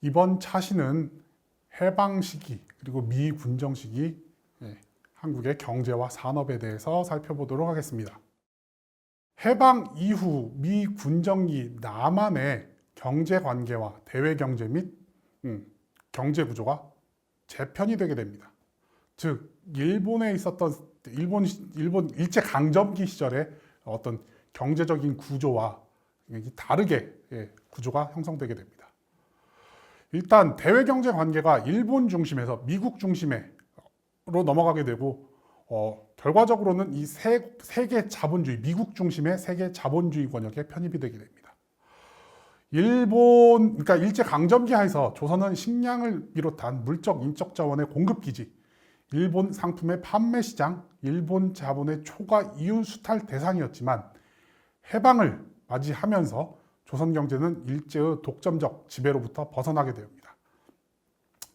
이번 차시는 해방 시기 그리고 미군정 시기 한국의 경제와 산업에 대해서 살펴보도록 하겠습니다. 해방 이후 미군정기 남한의 경제 관계와 대외 경제 및 경제 구조가 재편이 되게 됩니다. 즉 일본에 있었던 일본 일제 강점기 시절의 어떤 경제적인 구조와 다르게 구조가 형성되게 됩니다. 일단 대외 경제 관계가 일본 중심에서 미국 중심으로 넘어가게 되고 결과적으로는 이 세계 자본주의, 미국 중심의 세계 자본주의 권역에 편입이 되게 됩니다. 그러니까 일제 강점기 하에서 조선은 식량을 비롯한 물적, 인적 자원의 공급 기지, 일본 상품의 판매 시장, 일본 자본의 초과 이윤 수탈 대상이었지만 해방을 맞이하면서 조선 경제는 일제의 독점적 지배로부터 벗어나게 됩니다.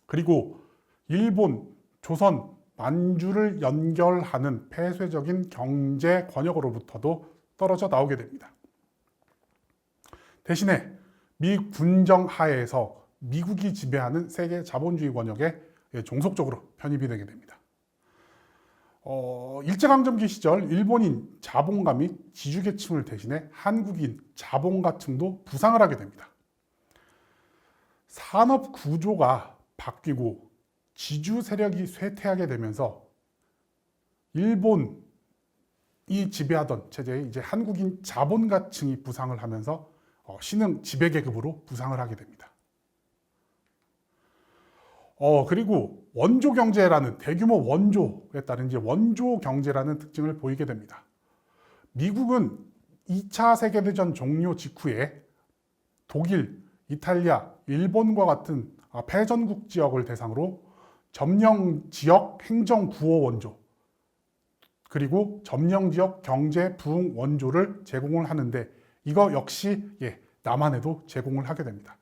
그리고 일본, 조선, 만주를 연결하는 폐쇄적인 경제 권역으로부터도 떨어져 나오게 됩니다. 대신에 미군정 하에서 미국이 지배하는 세계 자본주의 권역에 종속적으로 편입이 되게 됩니다. 일제강점기 시절 일본인 자본가 및 지주계층을 대신해 한국인 자본가층도 부상을 하게 됩니다. 산업 구조가 바뀌고 지주 세력이 쇠퇴하게 되면서 일본이 지배하던 체제에 이제 한국인 자본가층이 부상을 하면서 신흥 지배계급으로 부상을 하게 됩니다. 그리고 원조 경제라는 대규모 원조에 따른 이제 원조 경제라는 특징을 보이게 됩니다. 미국은 2차 세계대전 종료 직후에 독일, 이탈리아, 일본과 같은 패전국 지역을 대상으로 점령 지역 행정 구호 원조 그리고 점령 지역 경제 부흥 원조를 제공을 하는데 이거 역시 남한에도 제공을 하게 됩니다.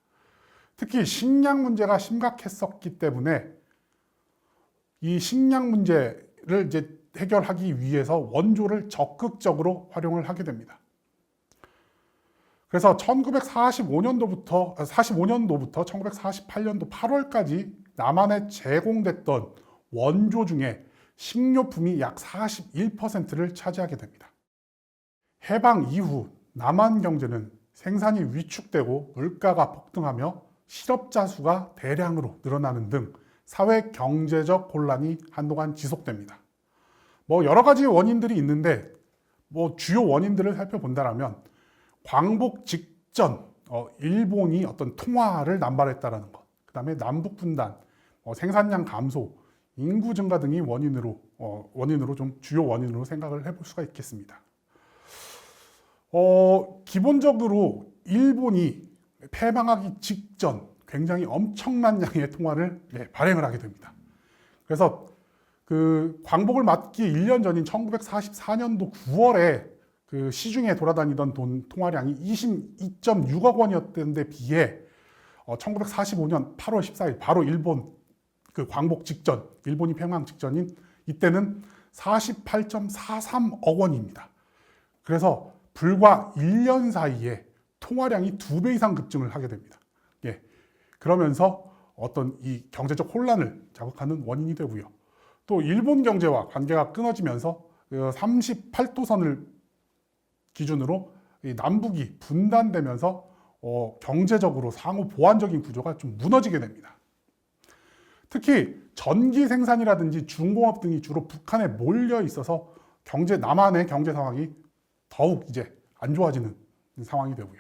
특히 식량 문제가 심각했었기 때문에 이 식량 문제를 이제 해결하기 위해서 원조를 적극적으로 활용을 하게 됩니다. 그래서 1945년도부터 1948년도 8월까지 남한에 제공됐던 원조 중에 식료품이 약 41%를 차지하게 됩니다. 해방 이후 남한 경제는 생산이 위축되고 물가가 폭등하며 실업자 수가 대량으로 늘어나는 등 사회 경제적 혼란이 한동안 지속됩니다. 여러 가지 원인들이 있는데 주요 원인들을 살펴본다면 광복 직전 일본이 어떤 통화를 남발했다라는 것, 그다음에 남북 분단, 생산량 감소, 인구 증가 등이 원인으로 좀 주요 원인으로 생각을 해볼 수가 있겠습니다. 기본적으로 일본이 패망하기 직전 굉장히 엄청난 양의 통화를 발행을 하게 됩니다. 그래서 그 광복을 맞기 1년 전인 1944년도 9월에 그 시중에 돌아다니던 통화량이 22.6억 원이었던 데 비해 1945년 8월 14일 바로 일본 그 광복 직전, 일본이 패망 직전인 이때는 48.43억 원입니다. 그래서 불과 1년 사이에 통화량이 2배 이상 급증을 하게 됩니다. 그러면서 어떤 이 경제적 혼란을 자극하는 원인이 되고요. 또 일본 경제와 관계가 끊어지면서 38도선을 기준으로 남북이 분단되면서 경제적으로 상호 보완적인 구조가 좀 무너지게 됩니다. 특히 전기 생산이라든지 중공업 등이 주로 북한에 몰려 있어서 남한의 경제 상황이 더욱 이제 안 좋아지는 상황이 되고요.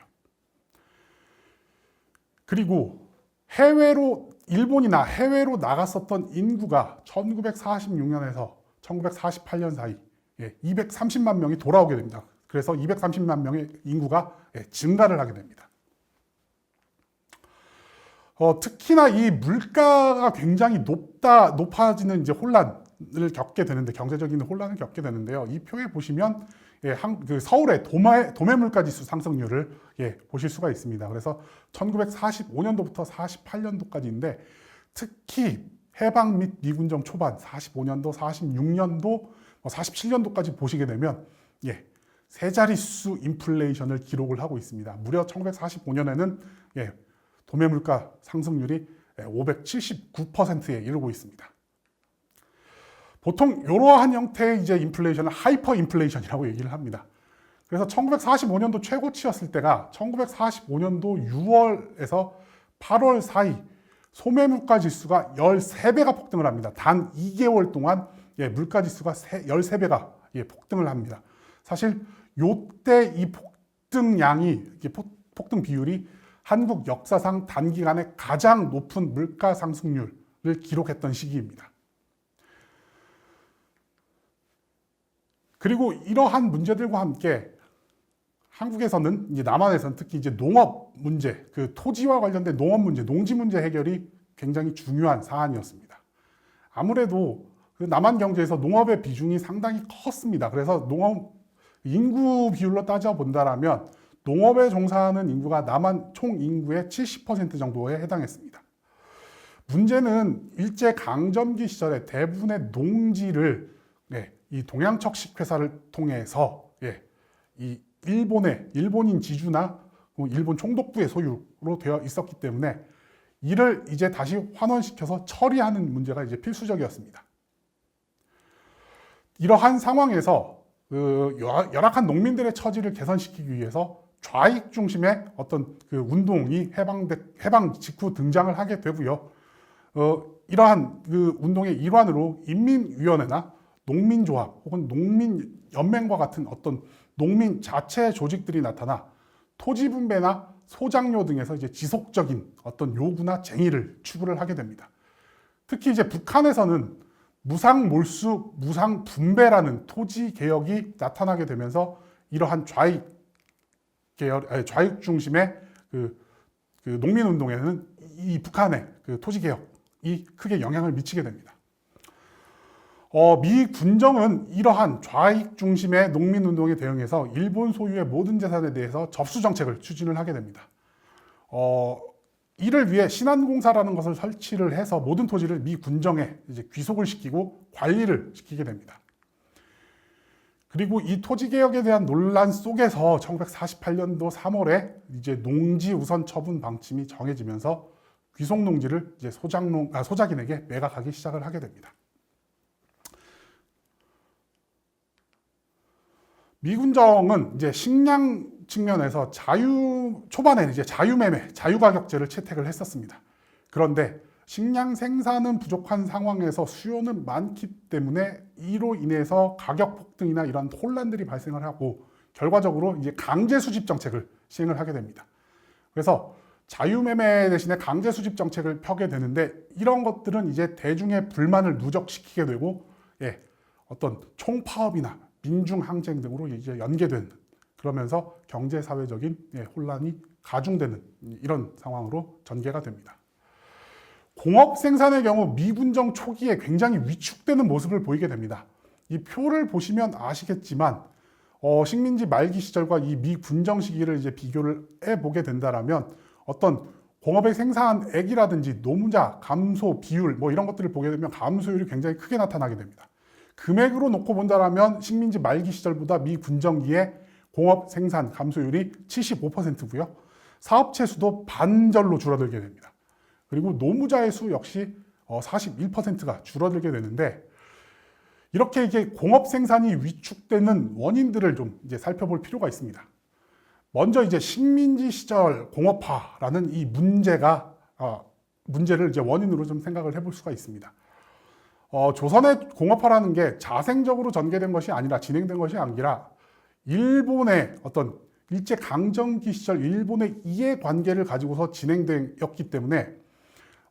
그리고 일본이나 해외로 나갔었던 인구가 1946년에서 1948년 사이 230만 명이 돌아오게 됩니다. 그래서 230만 명의 인구가 증가를 하게 됩니다. 특히나 이 물가가 굉장히 높아지는 이제 혼란을 겪게 되는데, 경제적인 혼란을 겪게 되는데요. 이 표에 보시면 서울의 도매 물가 지수 상승률을 보실 수가 있습니다. 그래서 1945년도부터 48년도까지인데 특히 해방 및 미군정 초반 45년도, 46년도, 47년도까지 보시게 되면 세 자릿수 인플레이션을 기록을 하고 있습니다. 무려 1945년에는 도매 물가 상승률이 579%에 이르고 있습니다. 보통 이러한 형태의 이제 인플레이션을 하이퍼 인플레이션이라고 얘기를 합니다. 그래서 1945년도 최고치였을 때가 1945년도 6월에서 8월 사이 소매 물가 지수가 13배가 폭등을 합니다. 단 2개월 동안 물가 지수가 13배가 폭등을 합니다. 사실 요때 이 폭등량이 폭등 비율이 한국 역사상 단기간에 가장 높은 물가 상승률을 기록했던 시기입니다. 그리고 이러한 문제들과 함께 한국에서는 이제 남한에서는 특히 이제 농업 문제, 그 토지와 관련된 농업 문제, 농지 문제 해결이 굉장히 중요한 사안이었습니다. 아무래도 그 남한 경제에서 농업의 비중이 상당히 컸습니다. 그래서 농업 인구 비율로 따져 본다라면 농업에 종사하는 인구가 남한 총 인구의 70% 정도에 해당했습니다. 문제는 일제 강점기 시절에 대부분의 농지를 이 동양척식 회사를 통해서 이 일본인 지주나 일본 총독부의 소유로 되어 있었기 때문에 이를 이제 다시 환원시켜서 처리하는 문제가 이제 필수적이었습니다. 이러한 상황에서 그 열악한 농민들의 처지를 개선시키기 위해서 좌익 중심의 어떤 그 운동이 해방 직후 등장을 하게 되고요. 이러한 그 운동의 일환으로 인민위원회나 농민조합 혹은 농민연맹과 같은 어떤 농민 자체 조직들이 나타나 토지 분배나 소장료 등에서 이제 지속적인 어떤 요구나 쟁의를 추구를 하게 됩니다. 특히 이제 북한에서는 무상몰수, 무상분배라는 토지 개혁이 나타나게 되면서 이러한 좌익 중심의 그 농민운동에는 이 북한의 그 토지 개혁이 크게 영향을 미치게 됩니다. 미 군정은 이러한 좌익 중심의 농민운동에 대응해서 일본 소유의 모든 재산에 대해서 접수 정책을 추진을 하게 됩니다. 이를 위해 신안공사라는 것을 설치를 해서 모든 토지를 미 군정에 이제 귀속을 시키고 관리를 시키게 됩니다. 그리고 이 토지 개혁에 대한 논란 속에서 1948년도 3월에 이제 농지 우선 처분 방침이 정해지면서 귀속 농지를 이제 소작인에게 매각하기 시작을 하게 됩니다. 미군정은 이제 식량 측면에서 초반에는 이제 자유매매, 자유가격제를 채택을 했었습니다. 그런데 식량 생산은 부족한 상황에서 수요는 많기 때문에 이로 인해서 가격 폭등이나 이런 혼란들이 발생을 하고 결과적으로 이제 강제 수집 정책을 시행을 하게 됩니다. 그래서 자유매매 대신에 강제 수집 정책을 펴게 되는데 이런 것들은 이제 대중의 불만을 누적시키게 되고 어떤 총파업이나 민중항쟁 등으로 이제 연계된 그러면서 경제사회적인 혼란이 가중되는 이런 상황으로 전개가 됩니다. 공업 생산의 경우 미군정 초기에 굉장히 위축되는 모습을 보이게 됩니다. 이 표를 보시면 아시겠지만 식민지 말기 시절과 이 미군정 시기를 이제 비교를 해보게 된다라면 어떤 공업의 생산액이라든지 노무자 감소 비율 이런 것들을 보게 되면 감소율이 굉장히 크게 나타나게 됩니다. 금액으로 놓고 본다라면 식민지 말기 시절보다 미 군정기의 공업 생산 감소율이 75%고요. 사업체 수도 반절로 줄어들게 됩니다. 그리고 노무자의 수 역시 41%가 줄어들게 되는데 이렇게 이게 공업 생산이 위축되는 원인들을 좀 이제 살펴볼 필요가 있습니다. 먼저 이제 식민지 시절 공업화라는 이 문제를 이제 원인으로 좀 생각을 해볼 수가 있습니다. 조선의 공업화라는 게 자생적으로 전개된 것이 아니라 진행된 것이 아니라 일본의 어떤 일제 강점기 시절 일본의 이해관계를 가지고서 진행되었기 때문에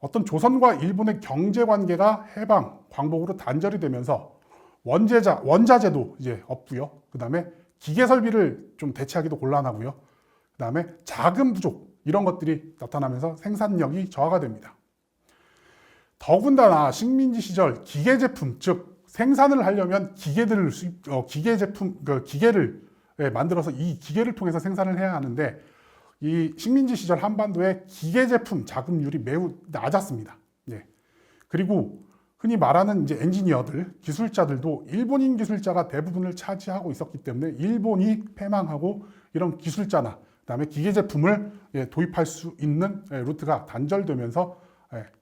어떤 조선과 일본의 경제관계가 해방, 광복으로 단절이 되면서 원자재도 이제 없고요. 그 다음에 기계설비를 좀 대체하기도 곤란하고요. 그 다음에 자금 부족 이런 것들이 나타나면서 생산력이 저하가 됩니다. 더군다나 식민지 시절 기계제품, 즉 생산을 하려면 기계를 만들어서 이 기계를 통해서 생산을 해야 하는데 이 식민지 시절 한반도의 기계제품 자금률이 매우 낮았습니다. 그리고 흔히 말하는 이제 엔지니어들, 기술자들도 일본인 기술자가 대부분을 차지하고 있었기 때문에 일본이 패망하고 이런 기술자나 그다음에 기계 제품을 도입할 수 있는 루트가 단절되면서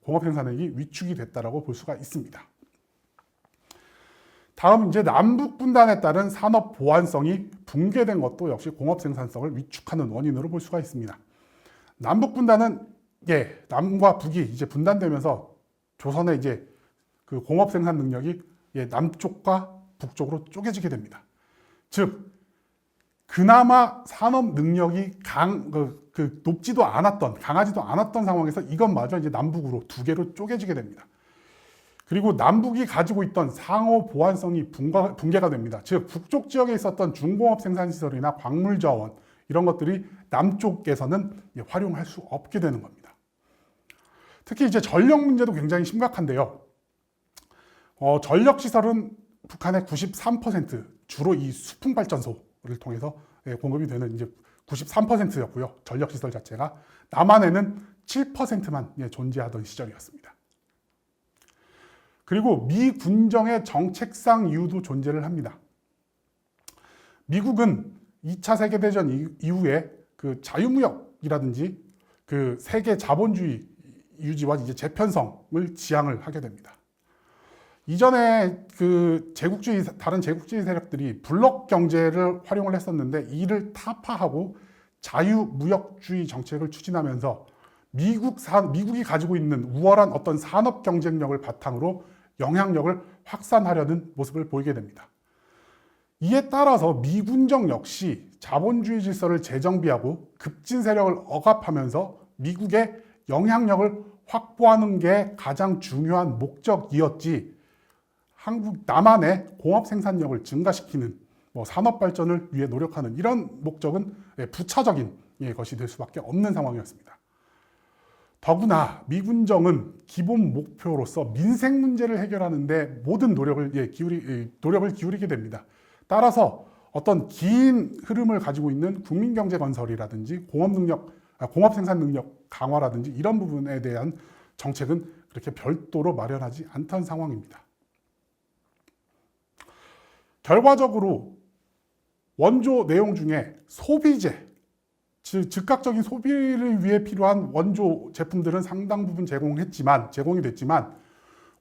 공업 생산력이 위축이 됐다라고 볼 수가 있습니다. 다음 이제 남북 분단에 따른 산업 보완성이 붕괴된 것도 역시 공업 생산성을 위축하는 원인으로 볼 수가 있습니다. 남북 분단은 남과 북이 이제 분단되면서 조선의 이제 그 공업 생산 능력이 남쪽과 북쪽으로 쪼개지게 됩니다. 즉 그나마 산업 능력이 높지도 않았던, 강하지도 않았던 상황에서 이것마저 이제 남북으로 두 개로 쪼개지게 됩니다. 그리고 남북이 가지고 있던 상호 보완성이 붕괴가 됩니다. 즉 북쪽 지역에 있었던 중공업 생산시설이나 광물 자원 이런 것들이 남쪽에서는 활용할 수 없게 되는 겁니다. 특히 이제 전력 문제도 굉장히 심각한데요. 전력 시설은 북한의 93% 주로 이 수풍 발전소를 통해서 공급이 되는 이제 93%였고요. 전력 시설 자체가 남한에는 7%만 존재하던 시절이었습니다. 그리고 미 군정의 정책상 이유도 존재를 합니다. 미국은 2차 세계대전 이후에 그 자유무역이라든지 그 세계 자본주의 유지와 이제 재편성을 지향을 하게 됩니다. 이전에 그 다른 제국주의 세력들이 블록 경제를 활용을 했었는데 이를 타파하고 자유무역주의 정책을 추진하면서 미국이 가지고 있는 우월한 어떤 산업 경쟁력을 바탕으로 영향력을 확산하려는 모습을 보이게 됩니다. 이에 따라서 미군정 역시 자본주의 질서를 재정비하고 급진 세력을 억압하면서 미국의 영향력을 확보하는 게 가장 중요한 목적이었지, 남한의 공업 생산력을 증가시키는 산업 발전을 위해 노력하는 이런 목적은 부차적인 것이 될 수밖에 없는 상황이었습니다. 더구나 미군정은 기본 목표로서 민생 문제를 해결하는 데 모든 노력을 기울이게 됩니다. 따라서 어떤 긴 흐름을 가지고 있는 국민경제 건설이라든지 공업 생산 능력 강화라든지 이런 부분에 대한 정책은 그렇게 별도로 마련하지 않던 상황입니다. 결과적으로 원조 내용 중에 소비재, 즉각적인 소비를 위해 필요한 원조 제품들은 상당 부분 제공이 됐지만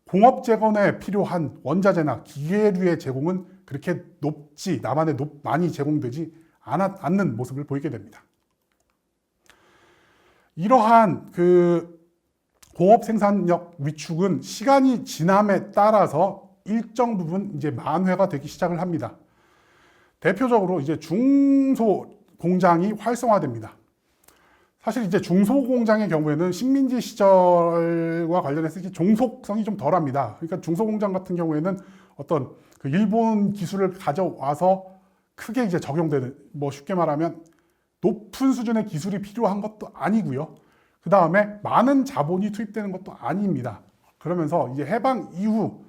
공업 재건에 필요한 원자재나 기계류의 제공은 그렇게 남한에 많이 제공되지 않는 모습을 보이게 됩니다. 이러한 그 공업 생산력 위축은 시간이 지남에 따라서 일정 부분 이제 만회가 되기 시작을 합니다. 대표적으로 이제 중소 공장이 활성화됩니다. 사실 이제 중소공장의 경우에는 식민지 시절과 관련해서 종속성이 좀 덜합니다. 그러니까 중소공장 같은 경우에는 어떤 그 일본 기술을 가져와서 크게 이제 적용되는, 쉽게 말하면 높은 수준의 기술이 필요한 것도 아니고요. 그 다음에 많은 자본이 투입되는 것도 아닙니다. 그러면서 이제 해방 이후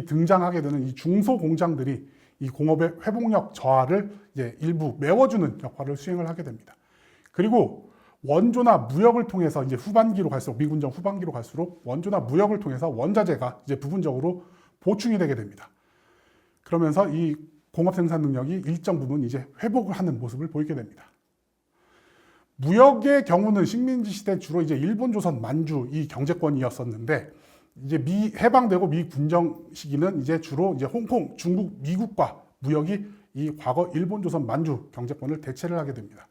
등장하게 되는 이 중소공장들이 이 공업의 회복력 저하를 이제 일부 메워주는 역할을 수행을 하게 됩니다. 그리고 원조나 무역을 통해서 이제 미군정 후반기로 갈수록 원조나 무역을 통해서 원자재가 이제 부분적으로 보충이 되게 됩니다. 그러면서 이 공업 생산 능력이 일정 부분 이제 회복을 하는 모습을 보이게 됩니다. 무역의 경우는 식민지 시대 주로 이제 일본, 조선, 만주 이 경제권이었었는데 이제 해방되고 미 군정 시기는 이제 주로 이제 홍콩, 중국, 미국과 무역이 이 과거 일본, 조선, 만주 경제권을 대체를 하게 됩니다.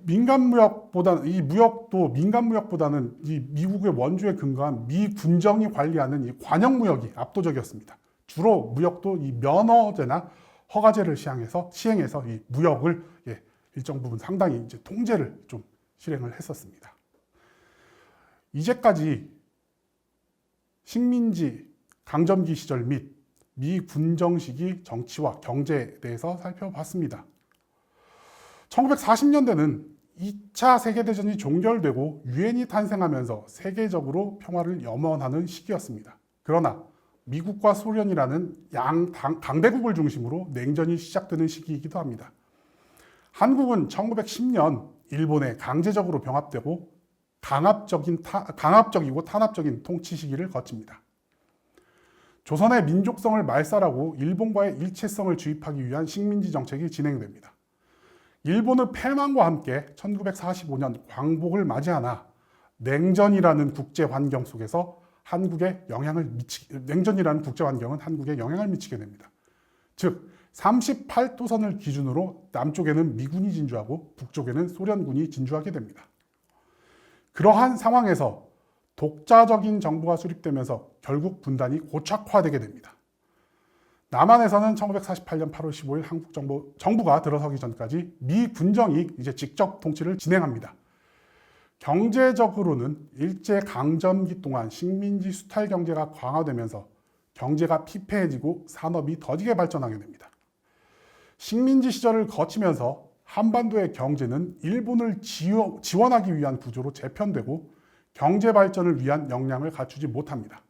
이 무역보다는 이 미국의 원조에 근거한 미 군정이 관리하는 이 관영 무역이 압도적이었습니다. 주로 무역도 이 면허제나 허가제를 시행해서 이 무역을 일정 부분 상당히 이제 통제를 좀 실행을 했었습니다. 이제까지 식민지 강점기 시절 및 미 군정 시기 정치와 경제에 대해서 살펴봤습니다. 1940년대는 2차 세계대전이 종결되고 유엔이 탄생하면서 세계적으로 평화를 염원하는 시기였습니다. 그러나 미국과 소련이라는 강대국을 중심으로 냉전이 시작되는 시기이기도 합니다. 한국은 1910년 일본에 강제적으로 병합되고 강압적이고 탄압적인 통치 시기를 거칩니다. 조선의 민족성을 말살하고 일본과의 일체성을 주입하기 위한 식민지 정책이 진행됩니다. 일본의 패망과 함께 1945년 광복을 맞이하나 냉전이라는 국제 환경 속에서 냉전이라는 국제 환경은 한국에 영향을 미치게 됩니다. 즉 38도선을 기준으로 남쪽에는 미군이 진주하고 북쪽에는 소련군이 진주하게 됩니다. 그러한 상황에서 독자적인 정부가 수립되면서 결국 분단이 고착화되게 됩니다. 남한에서는 1948년 8월 15일 한국 정부가 들어서기 전까지 미 군정이 이제 직접 통치를 진행합니다. 경제적으로는 일제 강점기 동안 식민지 수탈 경제가 강화되면서 경제가 피폐해지고 산업이 더디게 발전하게 됩니다. 식민지 시절을 거치면서 한반도의 경제는 일본을 지원하기 위한 구조로 재편되고 경제 발전을 위한 역량을 갖추지 못합니다.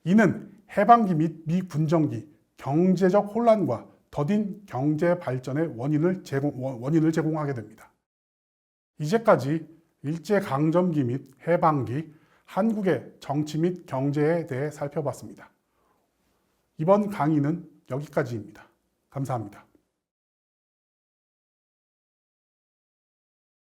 이는 해방기 및 미 군정기, 경제적 혼란과 더딘 경제 발전의 원인을 제공하게 됩니다. 이제까지 일제강점기 및 해방기, 한국의 정치 및 경제에 대해 살펴봤습니다. 이번 강의는 여기까지입니다. 감사합니다.